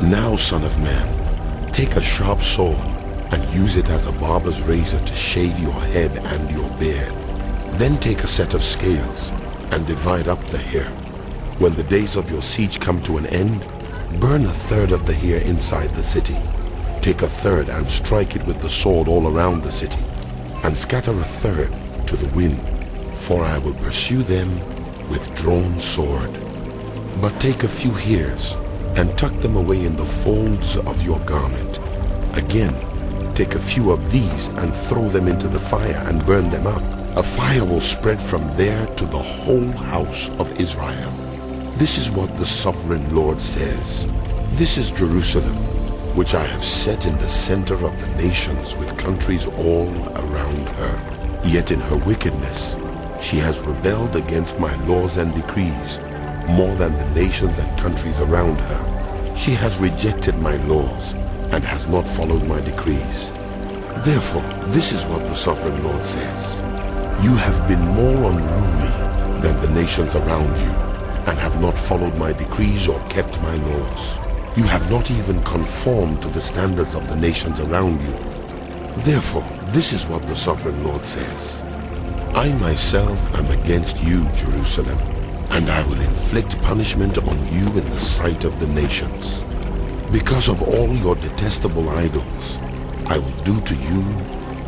Now, son of man, take a sharp sword and use it as a barber's razor to shave your head and your beard. Then take a set of scales and divide up the hair. When the days of your siege come to an end, burn a third of the hair inside the city. Take a third and strike it with the sword all around the city, and scatter a third to the wind, for I will pursue them with drawn sword. But take a few hairs and tuck them away in the folds of your garment. Again, take a few of these and throw them into the fire and burn them up. A fire will spread from there to the whole house of Israel. This is what the sovereign Lord says. This is Jerusalem, which I have set in the center of the nations with countries all around her. Yet in her wickedness, she has rebelled against my laws and decrees more than the nations and countries around her. She has rejected my laws and has not followed my decrees. Therefore, this is what the sovereign Lord says. You have been more unruly than the nations around you, and have not followed my decrees or kept my laws. You have not even conformed to the standards of the nations around you. Therefore, this is what the sovereign Lord says. I myself am against you, Jerusalem, and I will inflict punishment on you in the sight of the nations. Because of all your detestable idols, I will do to you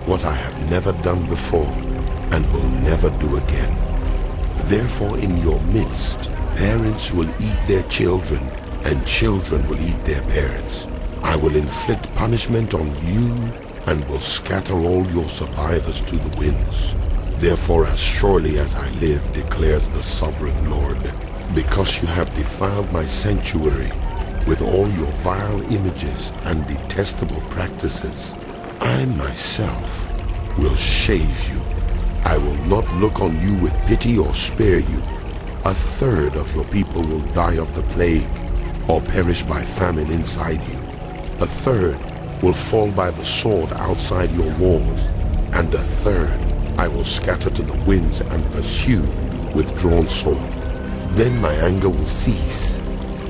what I have never done before and will never do again. Therefore, in your midst, parents will eat their children, and children will eat their parents. I will inflict punishment on you and will scatter all your survivors to the winds. Therefore, as surely as I live, declares the sovereign Lord, because you have defiled my sanctuary with all your vile images and detestable practices, I myself will shave you. I will not look on you with pity or spare you. A third of your people will die of the plague or perish by famine inside you. A third will fall by the sword outside your walls, and a third I will scatter to the winds and pursue with drawn sword. Then my anger will cease,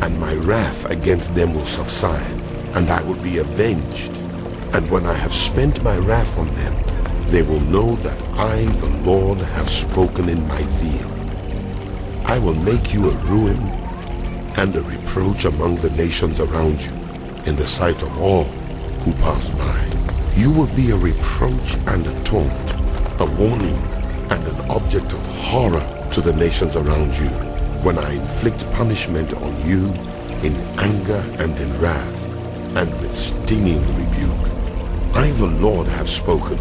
and my wrath against them will subside, and I will be avenged. And when I have spent my wrath on them, they will know that I, the Lord, have spoken in my zeal. I will make you a ruin and a reproach among the nations around you, in the sight of all who pass by. You will be a reproach and a taunt, a warning and an object of horror to the nations around you, when I inflict punishment on you in anger and in wrath, and with stinging rebuke. I, the Lord, have spoken.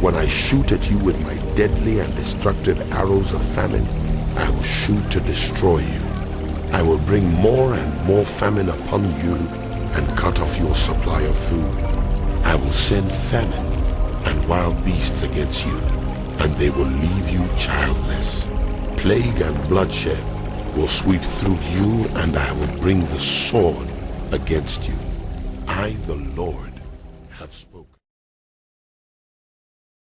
When I shoot at you with my deadly and destructive arrows of famine, I will shoot to destroy you. I will bring more and more famine upon you and cut off your supply of food. I will send famine and wild beasts against you, and they will leave you childless. Plague and bloodshed will sweep through you, and I will bring the sword against you. I, the Lord, have spoken.